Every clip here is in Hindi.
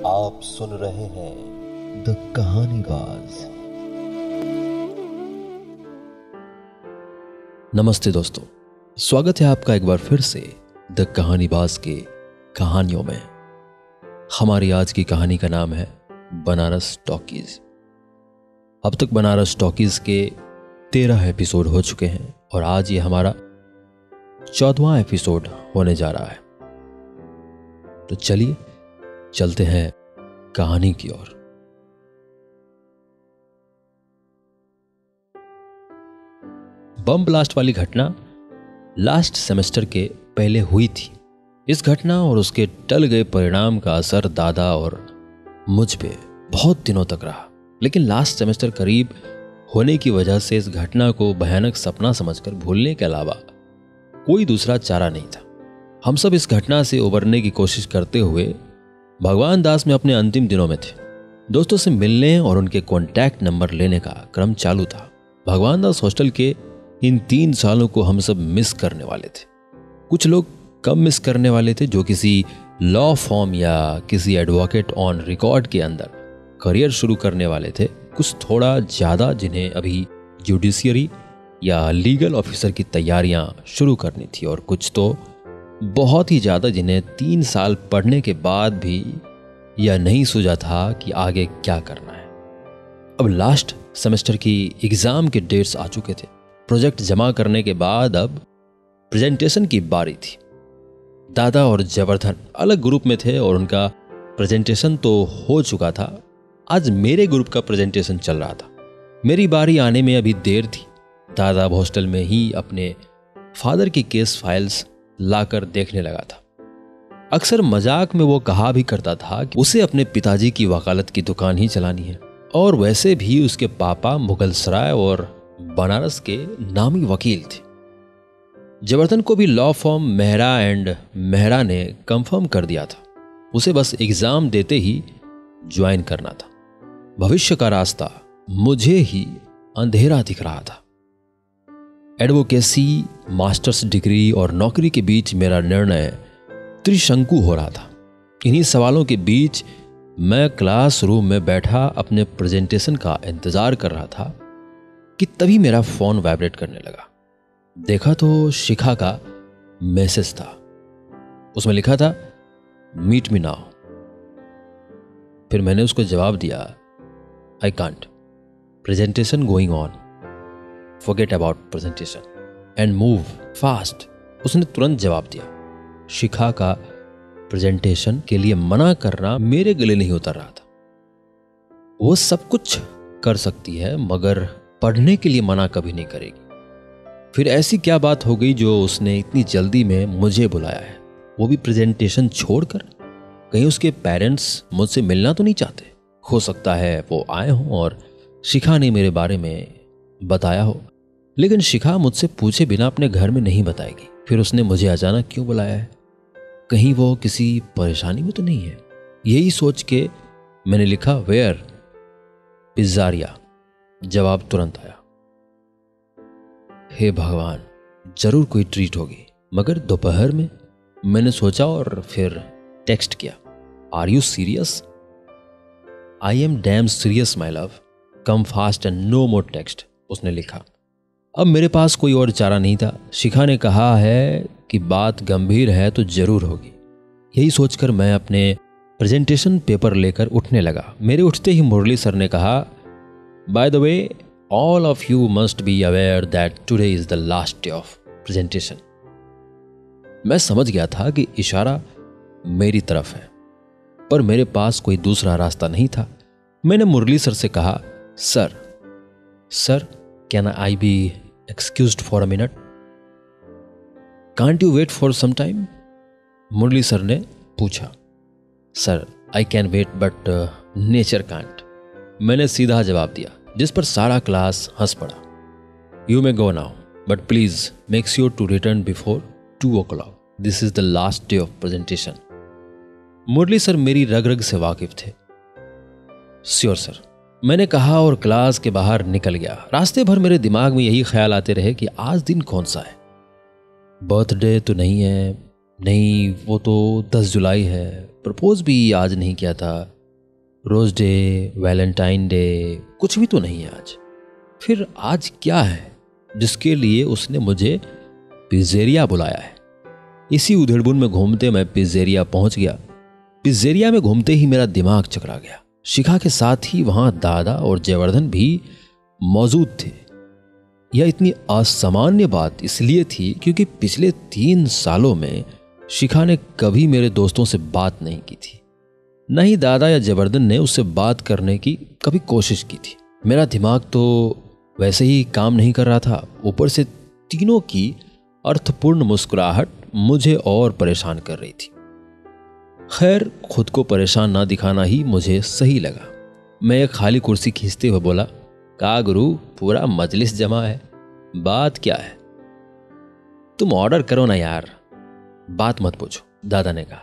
आप सुन रहे हैं द कहानीबाज। नमस्ते दोस्तों, स्वागत है आपका एक बार फिर से द कहानीबाज के कहानियों में। हमारी आज की कहानी का नाम है बनारस टॉकीज। अब तक बनारस टॉकीज के 13 एपिसोड हो चुके हैं और आज ये हमारा 14वां एपिसोड होने जा रहा है। तो चलिए चलते हैं कहानी की ओर। बम ब्लास्ट वाली घटना लास्ट सेमेस्टर के पहले हुई थी। इस घटना और उसके टल गए परिणाम का असर दादा और मुझ पे बहुत दिनों तक रहा, लेकिन लास्ट सेमेस्टर करीब होने की वजह से इस घटना को भयानक सपना समझकर भूलने के अलावा कोई दूसरा चारा नहीं था। हम सब इस घटना से उबरने की कोशिश करते हुए भगवान दास में अपने अंतिम दिनों में थे। दोस्तों से मिलने और उनके कॉन्टैक्ट नंबर लेने का क्रम चालू था। भगवान दास हॉस्टल के इन 3 सालों को हम सब मिस करने वाले थे। कुछ लोग कम मिस करने वाले थे जो किसी लॉ फॉर्म या किसी एडवोकेट ऑन रिकॉर्ड के अंदर करियर शुरू करने वाले थे। कुछ थोड़ा ज्यादा जिन्हें अभी जुडिशियरी या लीगल ऑफिसर की तैयारियां शुरू करनी थी, और कुछ तो बहुत ही ज्यादा जिन्हें 3 साल पढ़ने के बाद भी यह नहीं सूझा था कि आगे क्या करना है। अब लास्ट सेमेस्टर की एग्जाम के डेट्स आ चुके थे। प्रोजेक्ट जमा करने के बाद अब प्रेजेंटेशन की बारी थी। दादा और जयवर्धन अलग ग्रुप में थे और उनका प्रेजेंटेशन तो हो चुका था। आज मेरे ग्रुप का प्रेजेंटेशन चल रहा था। मेरी बारी आने में अभी देर थी। दादा हॉस्टल में ही अपने फादर की केस फाइल्स लाकर देखने लगा था। अक्सर मजाक में वो कहा भी करता था कि उसे अपने पिताजी की वकालत की दुकान ही चलानी है, और वैसे भी उसके पापा मुगलसराय और बनारस के नामी वकील थे। जयवर्धन को भी law form Mehra and Mehra ने कंफर्म कर दिया था। उसे बस एग्जाम देते ही ज्वाइन करना था। भविष्य का रास्ता मुझे ही अंधेरा दिख रहा था। एडवोकेसी, मास्टर्स डिग्री और नौकरी के बीच मेरा निर्णय त्रिशंकु हो रहा था। इन्हीं सवालों के बीच मैं क्लासरूम में बैठा अपने प्रेजेंटेशन का इंतजार कर रहा था कि तभी मेरा फोन वाइब्रेट करने लगा। देखा तो शिखा का मैसेज था। उसमें लिखा था मीट मी नाउ। फिर मैंने उसको जवाब दिया I can't, presentation going on, forget about presentation and move fast। उसने तुरंत जवाब दिया। शिखा का प्रेजेंटेशन के लिए मना करना मेरे गले नहीं उतर रहा था। वो सब कुछ कर सकती है मगर पढ़ने के लिए मना कभी नहीं करेगी। फिर ऐसी क्या बात हो गई जो उसने इतनी जल्दी में मुझे बुलाया है, वो भी प्रेजेंटेशन छोड़कर? कहीं उसके पेरेंट्स मुझसे मिलना तो नहीं चाहते? हो सकता है वो आए हों और शिखा ने मेरे बारे में बताया हो, लेकिन शिखा मुझसे पूछे बिना अपने घर में नहीं बताएगी। फिर उसने मुझे अचानक क्यों बुलाया है? कहीं वो किसी परेशानी में तो नहीं है? यही सोच के मैंने लिखा वेयर, पिज्जारिया। जवाब तुरंत आया। हे भगवान, जरूर कोई ट्रीट होगी। मगर दोपहर में मैंने सोचा और फिर टेक्स्ट किया, are you serious? I am damn serious my love, come fast and no more text, उसने लिखा। अब मेरे पास कोई और चारा नहीं था। शिखा ने कहा है कि बात गंभीर है तो जरूर होगी। यही सोचकर मैं अपने प्रेजेंटेशन पेपर लेकर उठने लगा। मेरे उठते ही मुरली सर ने कहा, by the way all of you must be aware that today is the last day of presentation. मैं समझ गया था कि इशारा मेरी तरफ है, पर मेरे पास कोई दूसरा रास्ता नहीं था। मैंने मुरली सर से कहा, sir can I be excused for a minute? Can't you wait for some time? Murali sir ने पूछा। Sir I can wait but nature can't, मैंने सीधा जवाब दिया, जिस पर सारा क्लास हंस पड़ा। You may go now but please make sure to return before 2 o'clock। This is the last day of presentation. Murali sir मेरी रग रग से वाकिफ थे। श्योर सर, मैंने कहा और क्लास के बाहर निकल गया। रास्ते भर मेरे दिमाग में यही ख्याल आते रहे कि आज दिन कौन सा है। बर्थडे तो नहीं है, नहीं वो तो 10 जुलाई है, प्रपोज भी आज नहीं किया था, रोज डे, वैलेंटाइन डे, कुछ भी तो नहीं है आज। फिर आज क्या है जिसके लिए उसने मुझे पिज़्ज़ेरिया बुलाया है? इसी उधेड़बुन में घूमते मैं पिज़्ज़ेरिया पहुंच गया। पिज़्ज़ेरिया में घूमते ही मेरा दिमाग चकरा गया। शिखा के साथ ही वहां दादा और जयवर्धन भी मौजूद थे। यह इतनी असामान्य बात इसलिए थी क्योंकि पिछले 3 सालों में शिखा ने कभी मेरे दोस्तों से बात नहीं की थी। न ही दादा या जयवर्धन ने उससे बात करने की कभी कोशिश की थी। मेरा दिमाग तो वैसे ही काम नहीं कर रहा था, ऊपर से तीनों की अर्थपूर्ण मुस्कुराहट मुझे और परेशान कर रही थी। खैर, खुद को परेशान ना दिखाना ही मुझे सही लगा। मैं एक खाली कुर्सी खींचते हुए बोला, का गुरु, पूरा मजलिस जमा है, बात क्या है? तुम ऑर्डर करो ना यार, बात मत पूछो, दादा ने कहा।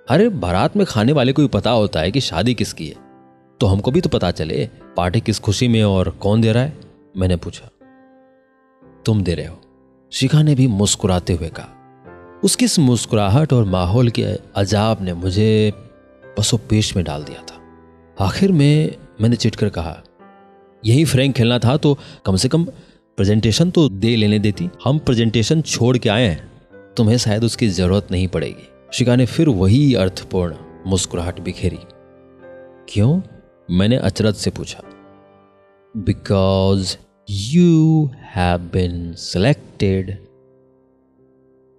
अरे, बारात में खाने वाले को भी पता होता है कि शादी किसकी है, तो हमको भी तो पता चले पार्टी किस खुशी में और कौन दे रहा है। मैंने पूछा। तुम दे रहे हो, शिखा ने भी मुस्कुराते हुए कहा। उसकी इस मुस्कुराहट और माहौल के अजाब ने मुझे पसोपेश में डाल दिया था। आखिर में मैंने चिढ़कर कहा, यही फ्रैंक खेलना था तो कम से कम प्रेजेंटेशन तो दे लेने देती। हम प्रेजेंटेशन छोड़ के आए हैं, तुम्हें शायद उसकी जरूरत नहीं पड़ेगी। शिखा ने फिर वही अर्थपूर्ण मुस्कुराहट बिखेरी। क्यों? मैंने अचरज से पूछा। Because you have been selected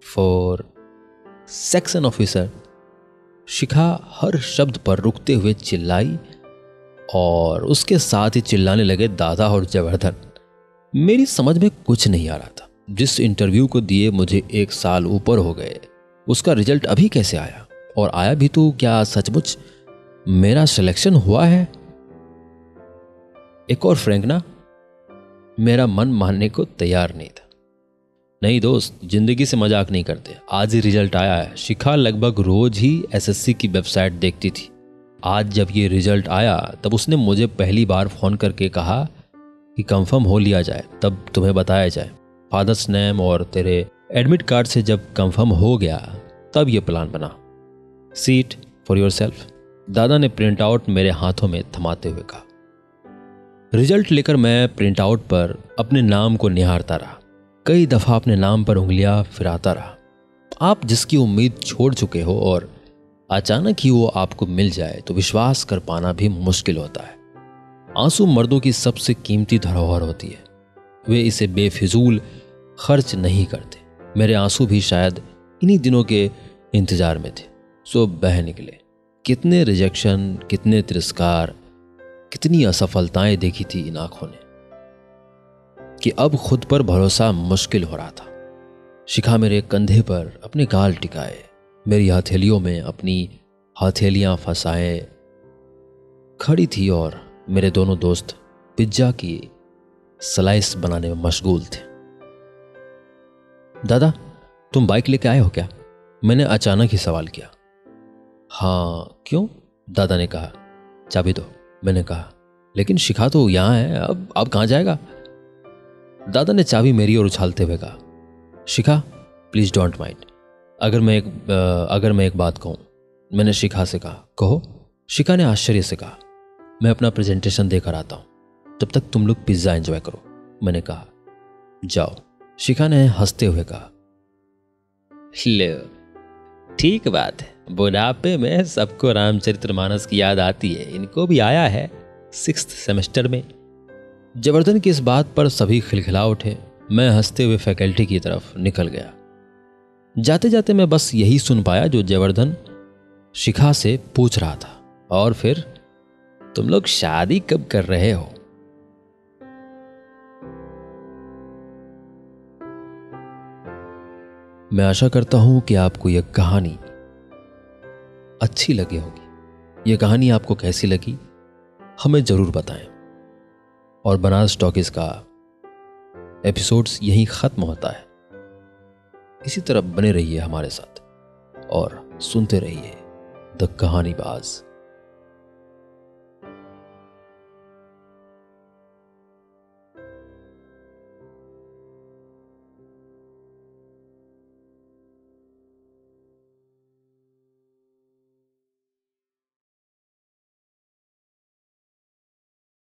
for section officer. Shikha हर शब्द पर रुकते हुए चिल्लाई और उसके साथ ही चिल्लाने लगे दादा और जयवर्धन। मेरी समझ में कुछ नहीं आ रहा था। जिस इंटरव्यू को दिए मुझे 1 साल ऊपर हो गए, उसका रिजल्ट अभी कैसे आया? और आया भी तो क्या सचमुच मेरा सिलेक्शन हुआ है? एक और फ्रैंक ना? मेरा मन मानने को तैयार नहीं था। नहीं दोस्त, जिंदगी से मजाक नहीं करते। आज ही रिजल्ट आया है। शिखा लगभग रोज ही एसएससी की वेबसाइट देखती थी। आज जब ये रिजल्ट आया तब उसने मुझे पहली बार फोन करके कहा कि कंफर्म हो लिया जाए, तब तुम्हें बताया जाए। फादर्स नेम और तेरे एडमिट कार्ड से जब कंफर्म हो गया तब ये प्लान बना। सीट फॉर योरसेल्फ, दादा ने प्रिंट आउट मेरे हाथों में थमाते हुए कहा। रिजल्ट लेकर मैं प्रिंट आउट पर अपने नाम को निहारता रहा। कई दफा अपने नाम पर उंगलियां फिराता रहा। आप जिसकी उम्मीद छोड़ चुके हो और अचानक ही वो आपको मिल जाए तो विश्वास कर पाना भी मुश्किल होता है। आंसू मर्दों की सबसे कीमती धरोहर होती है। वे इसे बेफिजूल खर्च नहीं करते। मेरे आंसू भी शायद इन्हीं दिनों के इंतजार में थे, सो बह निकले। कितने रिजेक्शन, कितने तिरस्कार, कितनी असफलताएं देखी थी इन आंखों ने कि अब खुद पर भरोसा मुश्किल हो रहा था। शिखा मेरे कंधे पर अपने गाल टिकाए, मेरी हथेलियों में अपनी हथेलियां फंसाए खड़ी थी और मेरे दोनों दोस्त पिज्जा की स्लाइस बनाने में मशगूल थे। दादा, तुम बाइक लेके आए हो क्या? मैंने अचानक ही सवाल किया। हाँ, क्यों? दादा ने कहा। चाबी दो, मैंने कहा। लेकिन शिखा तो यहां है, अब कहां जाएगा? दादा ने चाबी मेरी ओर उछालते हुए कहा, शिखा प्लीज डोंट माइंड, अगर मैं एक बात कहूं। मैंने शिखा से कहा। कहो। शिखा ने आश्चर्य से कहा, मैं अपना प्रेजेंटेशन देकर आता हूं, तब तक तुम लोग पिज्जा एंजॉय करो। मैंने कहा, जाओ। शिखा ने हंसते हुए कहा, लो, ठीक बात है, बुढ़ापे में सबको रामचरितमानस की याद आती है, इनको भी आया है 6th सेमेस्टर में। जयवर्धन की इस बात पर सभी खिलखिला उठे। मैं हंसते हुए फैकल्टी की तरफ निकल गया। जाते जाते मैं बस यही सुन पाया जो जयवर्धन शिखा से पूछ रहा था, और फिर तुम लोग शादी कब कर रहे हो? मैं आशा करता हूं कि आपको यह कहानी अच्छी लगी होगी। यह कहानी आपको कैसी लगी हमें जरूर बताएं। और बनारस टॉकीज का एपिसोड्स यहीं खत्म होता है। इसी तरह बने रहिए हमारे साथ और सुनते रहिए द कहानीबाज।